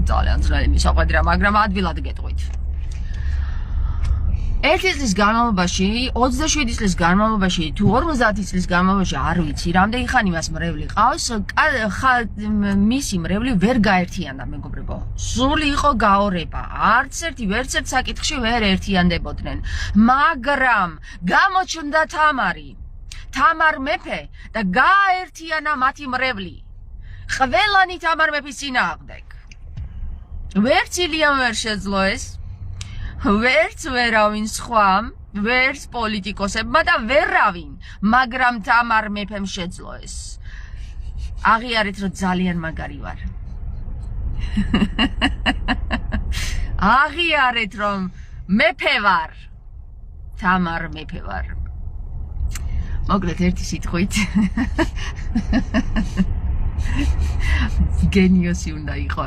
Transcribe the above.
ძალიან ძნელი მისაყვები რა, მაგრამ ადვილად გეტყვით. 1 წლის განმავლობაში, 27 წლის განმავლობაში თუ 50 წლის განმავლობაში არ ვიცი, რამდენი ხანი მას მრევლი ყავს, მისი მრევლი ვერ გაერთიანდა, მეგობრებო. სული იყო გაორება. არც ერთი ვერცერთ საკითხში ვერ ერთიანდებოდნენ. მაგრამ გამოჩნდა თამარ მეფე და გააერთიანა მათი მრევლი. ყველანი თამარ მეფის წინააღმდეგ. ვერც ილიამ ვერ შეძლო ეს. ვერც ვერავინ სხვამ, ვერც პოლიტიკოსებმა და ვერავინ, მაგრამ თამარ მეფემ შეძლო ეს. აღიარეთ, რომ ძალიან მაგარი ვარ. აღიარეთ, რომ მეფე ვარ. თამარ მეფე ვარ. მოკლედ ერთი სიტყვით. გენიოსი უნდა იყო